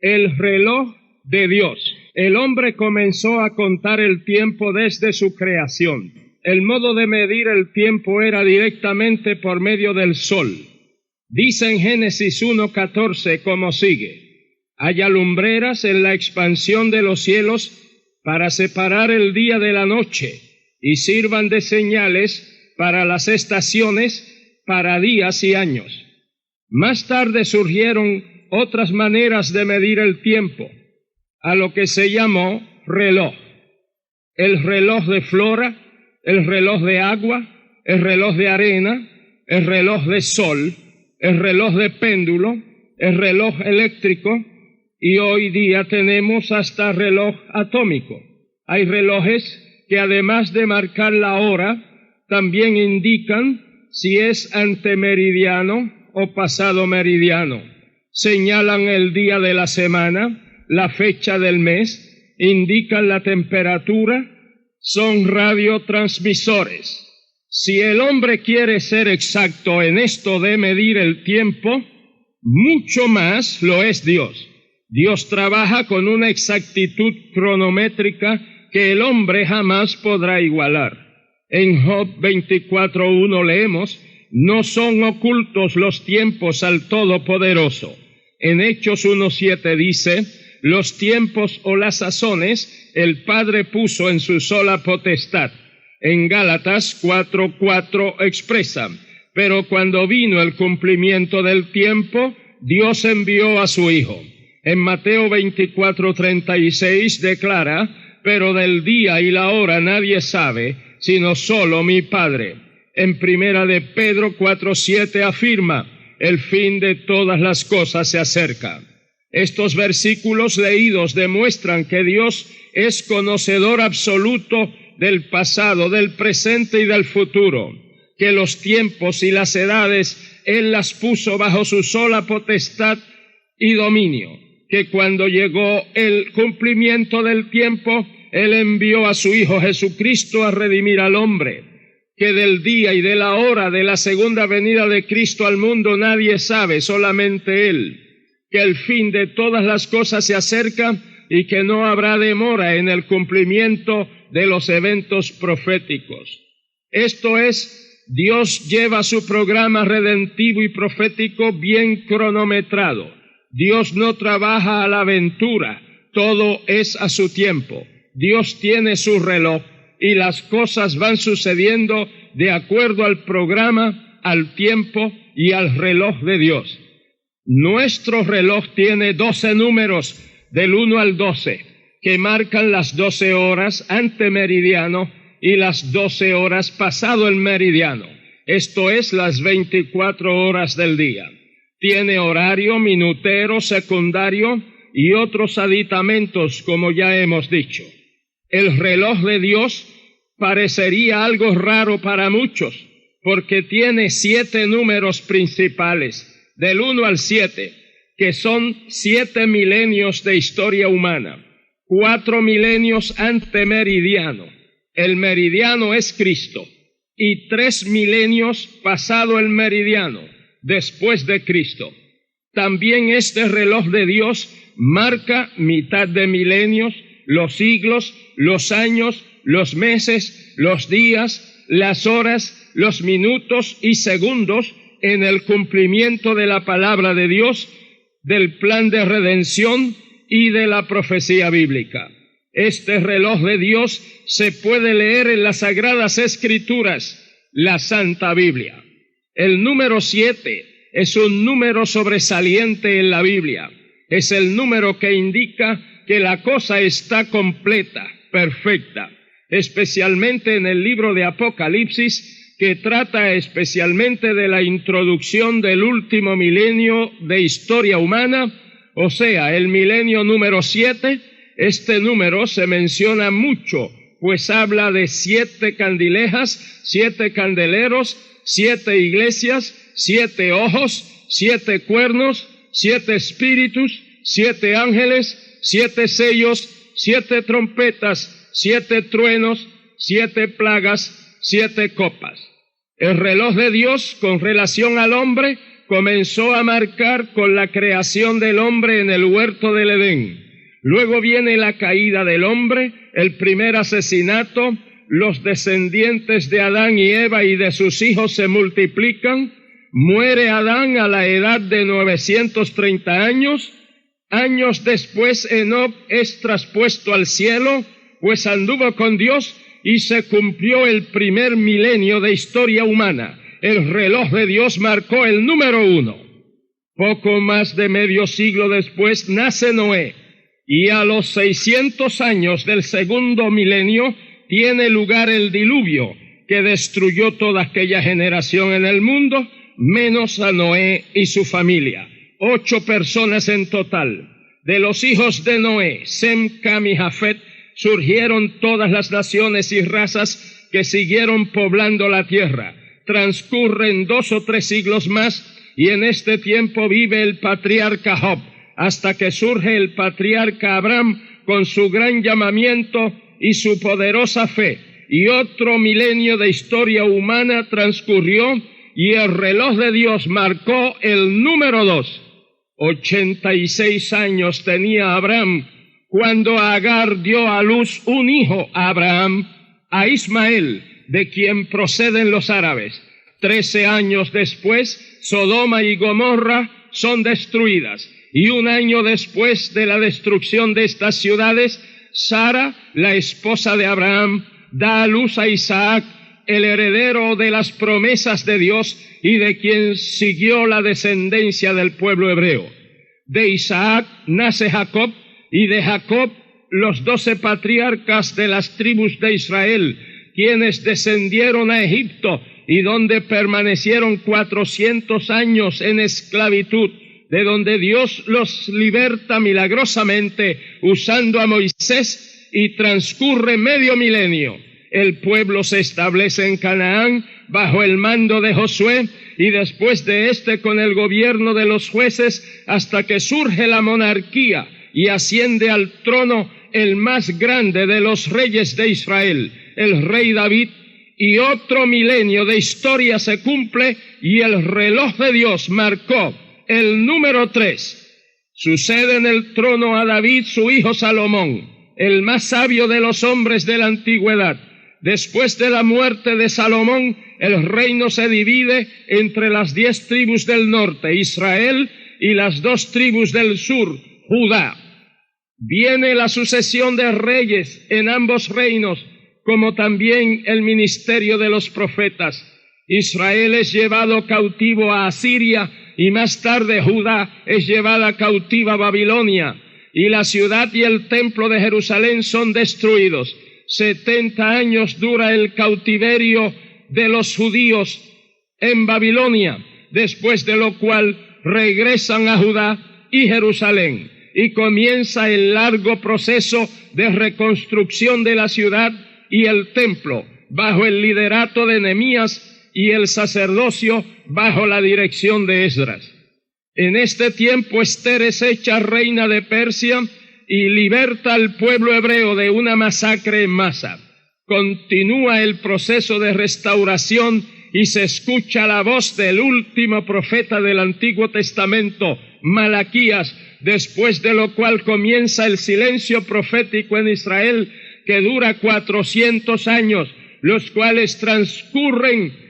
El reloj de Dios. El hombre comenzó a contar el tiempo desde su creación. El modo de medir el tiempo era directamente por medio del sol. Dice en Génesis 1:14 como sigue: haya lumbreras en la expansión de los cielos para separar el día de la noche, y sirvan de señales para las estaciones, para días y años. Más tarde surgieron otras maneras de medir el tiempo, a lo que se llamó reloj. El reloj de flora, el reloj de agua, el reloj de arena, el reloj de sol, el reloj de péndulo, el reloj eléctrico, y hoy día tenemos hasta reloj atómico. Hay relojes que además de marcar la hora, también indican si es antemeridiano o pasado meridiano. Señalan el día de la semana, la fecha del mes, indican la temperatura, son radiotransmisores. Si el hombre quiere ser exacto en esto de medir el tiempo, mucho más lo es Dios. Dios trabaja con una exactitud cronométrica que el hombre jamás podrá igualar. En Job 24:1 leemos: no son ocultos los tiempos al Todopoderoso. En Hechos 1:7 dice: los tiempos o las sazones el Padre puso en su sola potestad. En Gálatas 4:4 expresa: pero cuando vino el cumplimiento del tiempo, Dios envió a su Hijo. En Mateo 24:36 declara: pero del día y la hora nadie sabe, sino solo mi Padre. En Primera de Pedro 4:7 afirma: el fin de todas las cosas se acerca. Estos versículos leídos demuestran que Dios es conocedor absoluto del pasado, del presente y del futuro, que los tiempos y las edades Él las puso bajo su sola potestad y dominio, que cuando llegó el cumplimiento del tiempo, Él envió a su Hijo Jesucristo a redimir al hombre, que del día y de la hora de la segunda venida de Cristo al mundo nadie sabe, solamente Él, que el fin de todas las cosas se acerca y que no habrá demora en el cumplimiento de los eventos proféticos. Esto es, Dios lleva su programa redentivo y profético bien cronometrado. Dios no trabaja a la aventura, todo es a su tiempo. Dios tiene su reloj y las cosas van sucediendo de acuerdo al programa, al tiempo y al reloj de Dios. Nuestro reloj tiene 12 números del 1 al 12, que marcan las 12 horas antemeridiano y las 12 horas pasado el meridiano. Esto es las 24 horas del día. Tiene horario, minutero, secundario y otros aditamentos, como ya hemos dicho. El reloj de Dios parecería algo raro para muchos, porque tiene 7 números principales, del 1 al 7, que son 7 milenios de historia humana, 4 milenios antemeridiano. El meridiano es Cristo, y 3 milenios pasado el meridiano, después de Cristo. También este reloj de Dios marca mitad de milenios, los siglos, los años, los meses, los días, las horas, los minutos y segundos en el cumplimiento de la palabra de Dios, del plan de redención y de la profecía bíblica. Este reloj de Dios se puede leer en las Sagradas Escrituras, la Santa Biblia. El número 7 es un número sobresaliente en la Biblia. Es el número que indica que la cosa está completa, perfecta, especialmente en el libro de Apocalipsis, que trata especialmente de la introducción del último milenio de historia humana, o sea, el milenio número 7. Este número se menciona mucho, pues habla de 7 candilejas, 7 candeleros, 7 iglesias, 7 ojos, 7 cuernos, 7 espíritus, 7 ángeles, 7 sellos, 7 trompetas, 7 truenos, 7 plagas, 7 copas. El reloj de Dios con relación al hombre comenzó a marcar con la creación del hombre en el huerto del Edén. Luego viene la caída del hombre, el primer asesinato, los descendientes de Adán y Eva y de sus hijos se multiplican, muere Adán a la edad de 930 años. Años después Enoc es traspuesto al cielo, pues anduvo con Dios y se cumplió el primer milenio de historia humana. El reloj de Dios marcó el número 1. Poco más de medio siglo después nace Noé, y a los 600 años del segundo milenio tiene lugar el diluvio, que destruyó toda aquella generación en el mundo, menos a Noé y su familia. 8 personas en total. De los hijos de Noé, Sem, Cam y Jafet, surgieron todas las naciones y razas que siguieron poblando la tierra. Transcurren 2 o 3 siglos más, y en este tiempo vive el patriarca Job, hasta que surge el patriarca Abraham con su gran llamamiento y su poderosa fe. Y otro milenio de historia humana transcurrió, y el reloj de Dios marcó el número 2. 86 años tenía Abraham cuando Agar dio a luz un hijo a Abraham, a Ismael, de quien proceden los árabes. 13 años después, Sodoma y Gomorra son destruidas, y 1 año después de la destrucción de estas ciudades, Sara, la esposa de Abraham, da a luz a Isaac, el heredero de las promesas de Dios y de quien siguió la descendencia del pueblo hebreo. De Isaac nace Jacob, y de Jacob los 12 patriarcas de las tribus de Israel, quienes descendieron a Egipto y donde permanecieron 400 años en esclavitud, de donde Dios los liberta milagrosamente usando a Moisés, y transcurre medio milenio. El pueblo se establece en Canaán bajo el mando de Josué, y después de con el gobierno de los jueces, hasta que surge la monarquía y asciende al trono el más grande de los reyes de Israel, el rey David, y otro milenio de historia se cumple, y el reloj de Dios marcó el número 3. Sucede en el trono a David su hijo Salomón, el más sabio de los hombres de la antigüedad. Después de la muerte de Salomón, el reino se divide entre las 10 tribus del norte, Israel, y las 2 tribus del sur, Judá. Viene la sucesión de reyes en ambos reinos, como también el ministerio de los profetas. Israel es llevado cautivo a Asiria, y más tarde Judá es llevada cautiva a Babilonia, y la ciudad y el templo de Jerusalén son destruidos. 70 años dura el cautiverio de los judíos en Babilonia, después de lo cual regresan a Judá y Jerusalén, y comienza el largo proceso de reconstrucción de la ciudad y el templo, bajo el liderato de Nehemías, y el sacerdocio bajo la dirección de Esdras. En este tiempo Ester es hecha reina de Persia y liberta al pueblo hebreo de una masacre en masa. Continúa el proceso de restauración y se escucha la voz del último profeta del Antiguo Testamento, Malaquías, después de lo cual comienza el silencio profético en Israel, que dura 400 años, los cuales transcurren,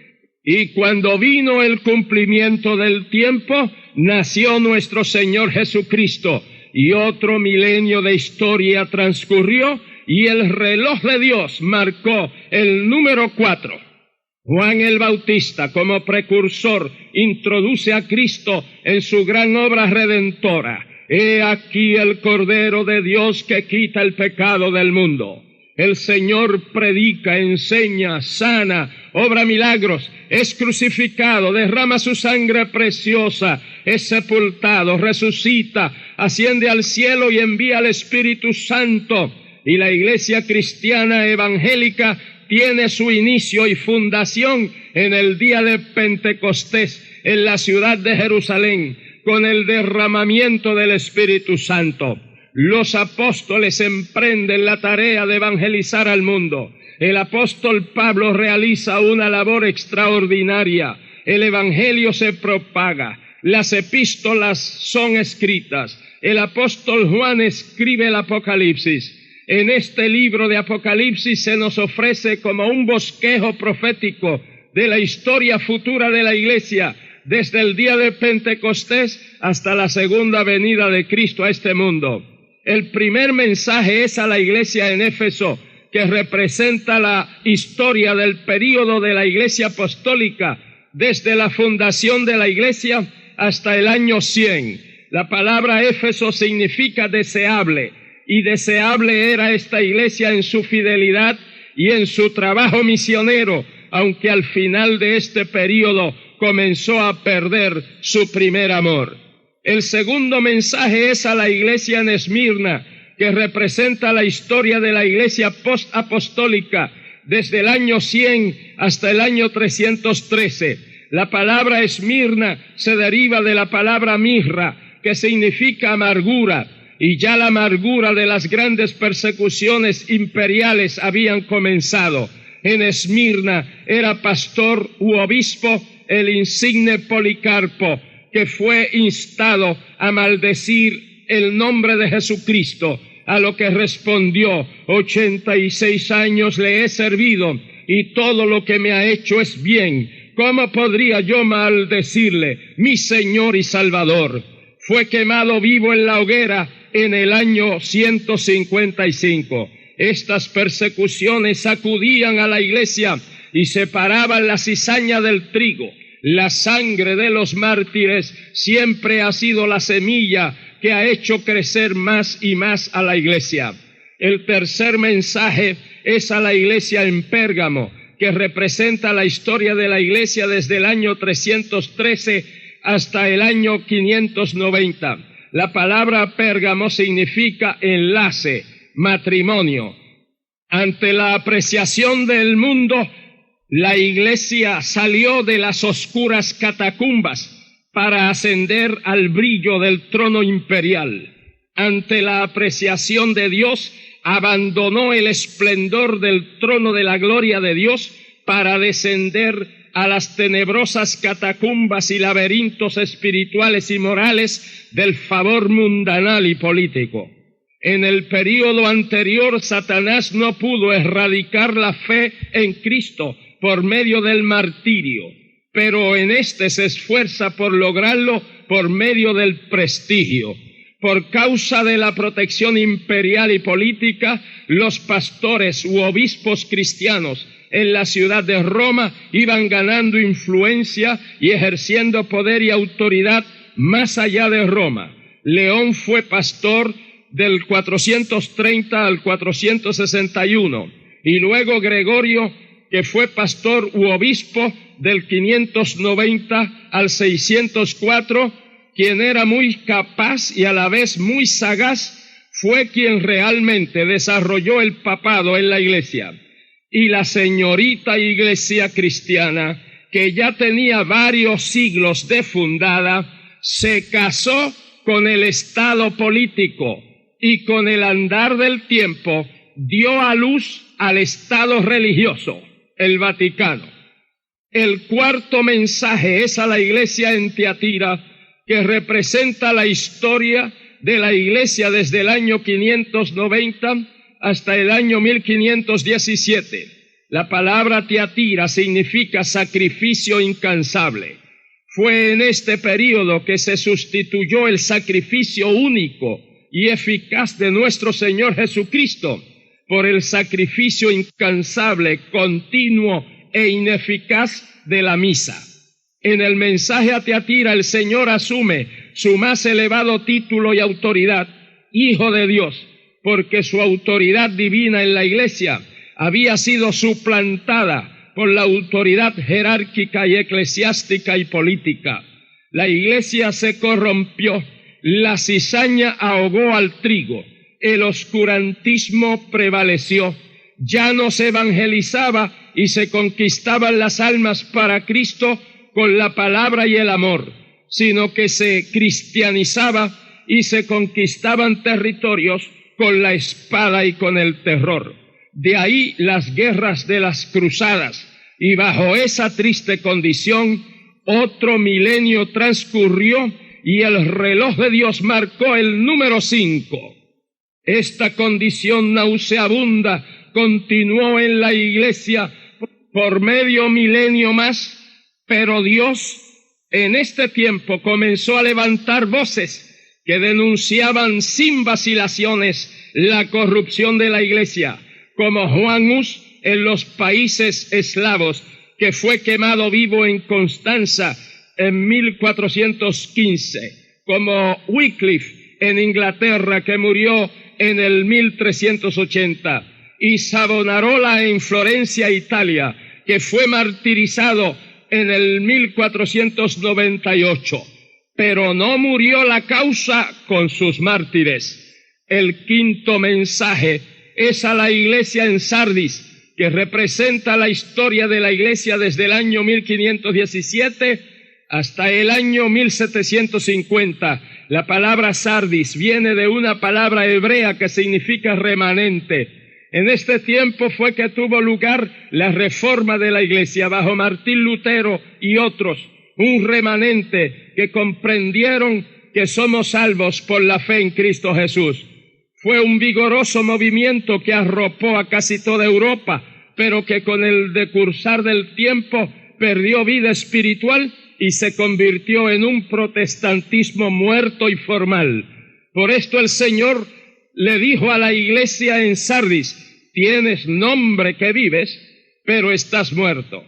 y cuando vino el cumplimiento del tiempo, nació nuestro Señor Jesucristo, y otro milenio de historia transcurrió, y el reloj de Dios marcó el número 4. Juan el Bautista, como precursor, introduce a Cristo en su gran obra redentora. He aquí el Cordero de Dios que quita el pecado del mundo. El Señor predica, enseña, sana, obra milagros, es crucificado, derrama su sangre preciosa, es sepultado, resucita, asciende al cielo y envía al Espíritu Santo. Y la iglesia cristiana evangélica tiene su inicio y fundación en el día de Pentecostés, en la ciudad de Jerusalén, con el derramamiento del Espíritu Santo. Los apóstoles emprenden la tarea de evangelizar al mundo. El apóstol Pablo realiza una labor extraordinaria. El evangelio se propaga. las epístolas son escritas. El apóstol Juan escribe el Apocalipsis. En este libro de Apocalipsis se nos ofrece como un bosquejo profético de la historia futura de la iglesia, desde el día de Pentecostés hasta la segunda venida de Cristo a este mundo. El primer mensaje es a la iglesia en Éfeso, que representa la historia del período de la iglesia apostólica, desde la fundación de la iglesia hasta el año 100. La palabra Éfeso significa deseable, y deseable era esta iglesia en su fidelidad y en su trabajo misionero, aunque al final de este período comenzó a perder su primer amor. El segundo mensaje es a la iglesia en Esmirna, que representa la historia de la iglesia post-apostólica desde el año 100 hasta el año 313. La palabra Esmirna se deriva de la palabra mirra, que significa amargura, y ya la amargura de las grandes persecuciones imperiales habían comenzado. En Esmirna era pastor u obispo el insigne Policarpo, que fue instado a maldecir el nombre de Jesucristo, a lo que respondió: 86 años le he servido y todo lo que me ha hecho es bien. ¿Cómo podría yo maldecirle, mi Señor y Salvador? Fue quemado vivo en la hoguera en el año 155. Estas persecuciones sacudían a la iglesia y separaban la cizaña del trigo. La sangre de los mártires siempre ha sido la semilla que ha hecho crecer más y más a la iglesia. El tercer mensaje es a la iglesia en Pérgamo, que representa la historia de la iglesia desde el año 313 hasta el año 590. La palabra Pérgamo significa enlace, matrimonio. Ante la apreciación del mundo, la iglesia salió de las oscuras catacumbas para ascender al brillo del trono imperial. Ante la apreciación de Dios, abandonó el esplendor del trono de la gloria de Dios para descender a las tenebrosas catacumbas y laberintos espirituales y morales del favor mundanal y político. En el período anterior, Satanás no pudo erradicar la fe en Cristo por medio del martirio, pero en este se esfuerza por lograrlo por medio del prestigio. Por causa de la protección imperial y política, los pastores u obispos cristianos en la ciudad de Roma iban ganando influencia y ejerciendo poder y autoridad más allá de Roma. León fue pastor del 430 al 461, y luego Gregorio, que fue pastor u obispo del 590 al 604, quien era muy capaz y a la vez muy sagaz, fue quien realmente desarrolló el papado en la iglesia. Y la señorita iglesia cristiana, que ya tenía varios siglos de fundada, se casó con el estado político y con el andar del tiempo dio a luz al estado religioso, el Vaticano. El cuarto mensaje es a la iglesia en Tiatira, que representa la historia de la iglesia desde el año 590 hasta el año 1517. La palabra Tiatira significa sacrificio incansable. Fue en este período que se sustituyó el sacrificio único y eficaz de nuestro Señor Jesucristo por el sacrificio incansable, continuo e ineficaz de la misa. En el mensaje a Tiatira, el Señor asume su más elevado título y autoridad, Hijo de Dios, porque su autoridad divina en la iglesia había sido suplantada por la autoridad jerárquica y eclesiástica y política. La iglesia se corrompió, la cizaña ahogó al trigo, el oscurantismo prevaleció, ya no se evangelizaba y se conquistaban las almas para Cristo con la palabra y el amor, sino que se cristianizaba y se conquistaban territorios con la espada y con el terror. De ahí las guerras de las cruzadas, y bajo esa triste condición, otro milenio transcurrió y el reloj de Dios marcó el número 5. Esta condición nauseabunda continuó en la iglesia por medio milenio más, pero Dios en este tiempo comenzó a levantar voces que denunciaban sin vacilaciones la corrupción de la iglesia, como Juan Hus en los países eslavos, que fue quemado vivo en Constanza en 1415, como Wycliffe en Inglaterra, que murió en el 1380, y Savonarola en Florencia, Italia, que fue martirizado en el 1498, pero no murió la causa con sus mártires. El quinto mensaje es a la iglesia en Sardis, que representa la historia de la iglesia desde el año 1517 hasta el año 1750. La palabra Sardis viene de una palabra hebrea que significa remanente. En este tiempo fue que tuvo lugar la reforma de la iglesia bajo Martín Lutero y otros, un remanente que comprendieron que somos salvos por la fe en Cristo Jesús. Fue un vigoroso movimiento que arropó a casi toda Europa, pero que con el decursar del tiempo perdió vida espiritual y se convirtió en un protestantismo muerto y formal. Por esto el Señor le dijo a la iglesia en Sardis: tienes nombre que vives, pero estás muerto.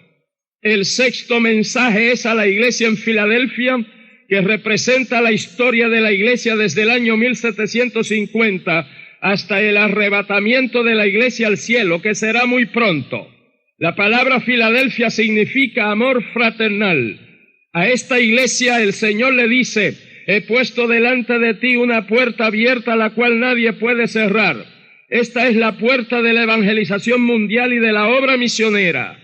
El sexto mensaje es a la iglesia en Filadelfia, que representa la historia de la iglesia desde el año 1750 hasta el arrebatamiento de la iglesia al cielo, que será muy pronto. La palabra Filadelfia significa amor fraternal. A esta iglesia el Señor le dice: he puesto delante de ti una puerta abierta, la cual nadie puede cerrar. Esta es la puerta de la evangelización mundial y de la obra misionera.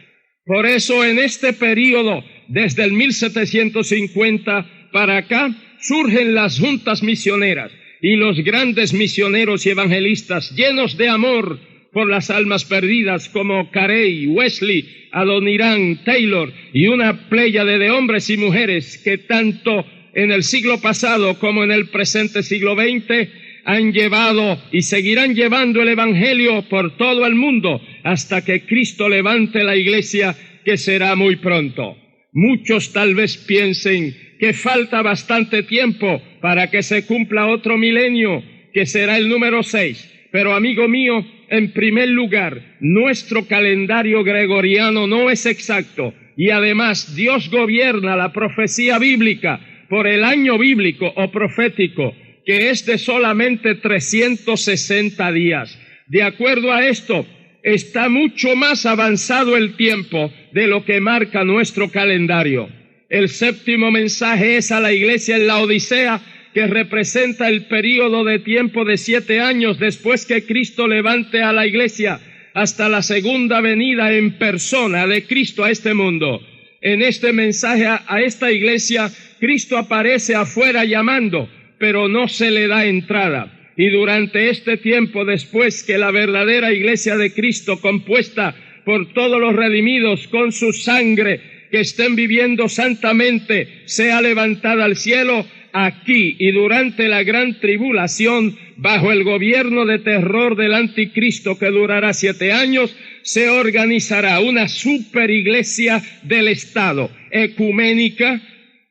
Por eso en este período, desde el 1750 para acá, surgen las juntas misioneras y los grandes misioneros y evangelistas llenos de amor por las almas perdidas, como Carey, Wesley, Adoniram, Taylor y una pléyade de hombres y mujeres que tanto en el siglo pasado como en el presente siglo XX han llevado y seguirán llevando el evangelio por todo el mundo hasta que Cristo levante la iglesia, que será muy pronto. Muchos tal vez piensen que falta bastante tiempo para que se cumpla otro milenio, que será el número 6. Pero amigo mío, en primer lugar, nuestro calendario gregoriano no es exacto, y además Dios gobierna la profecía bíblica por el año bíblico o profético, que es de solamente 360 días. De acuerdo a esto, está mucho más avanzado el tiempo de lo que marca nuestro calendario. El séptimo mensaje es a la iglesia en la Odisea, que representa el período de tiempo de 7 años después que Cristo levante a la iglesia hasta la segunda venida en persona de Cristo a este mundo. En este mensaje a esta iglesia, Cristo aparece afuera llamando, pero no se le da entrada. Y durante este tiempo, después que la verdadera iglesia de Cristo, compuesta por todos los redimidos con su sangre, que estén viviendo santamente, sea levantada al cielo, aquí y durante la gran tribulación, bajo el gobierno de terror del anticristo que durará 7 años, se organizará una superiglesia del Estado, ecuménica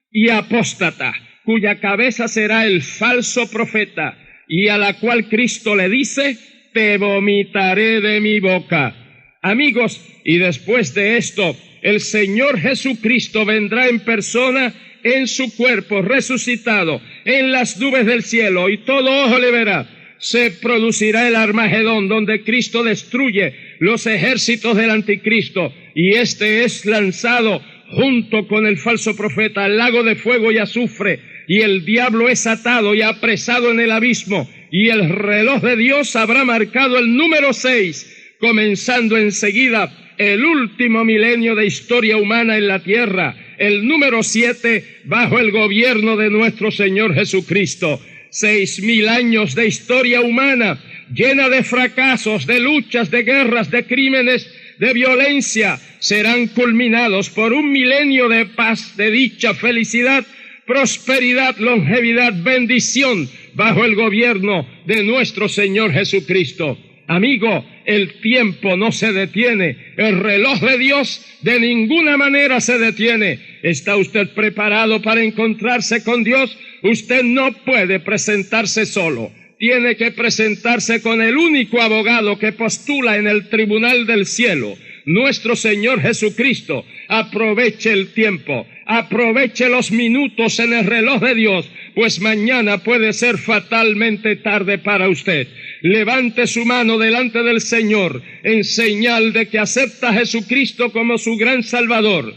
y apóstata, cuya cabeza será el falso profeta, y a la cual Cristo le dice: te vomitaré de mi boca. Amigos, y después de esto, el Señor Jesucristo vendrá en persona, en su cuerpo resucitado, en las nubes del cielo, y todo ojo le verá. Se producirá el Armagedón, donde Cristo destruye los ejércitos del anticristo, y este es lanzado junto con el falso profeta al lago de fuego y azufre, y el diablo es atado y apresado en el abismo, y el reloj de Dios habrá marcado el número 6, comenzando enseguida el último milenio de historia humana en la tierra, el número 7 bajo el gobierno de nuestro Señor Jesucristo. 6,000 años de historia humana llena de fracasos, de luchas, de guerras, de crímenes, de violencia, serán culminados por un milenio de paz, de dicha, felicidad, prosperidad, longevidad, bendición, bajo el gobierno de nuestro Señor Jesucristo. Amigo, el tiempo no se detiene, el reloj de Dios de ninguna manera se detiene. ¿Está usted preparado para encontrarse con Dios? Usted no puede presentarse solo. Tiene que presentarse con el único abogado que postula en el tribunal del cielo, nuestro Señor Jesucristo. Aproveche el tiempo, aproveche los minutos en el reloj de Dios, pues mañana puede ser fatalmente tarde para usted. Levante su mano delante del Señor en señal de que acepta a Jesucristo como su gran Salvador.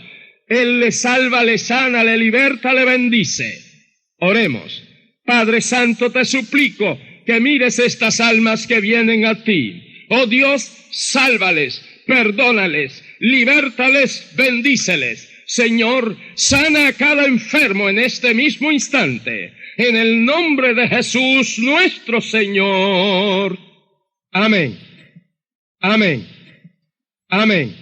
Él le salva, le sana, le liberta, le bendice. Oremos. Padre Santo, te suplico que mires estas almas que vienen a ti. Oh Dios, sálvales, perdónales, libértales, bendíceles. Señor, sana a cada enfermo en este mismo instante. En el nombre de Jesús nuestro Señor. Amén. Amén. Amén.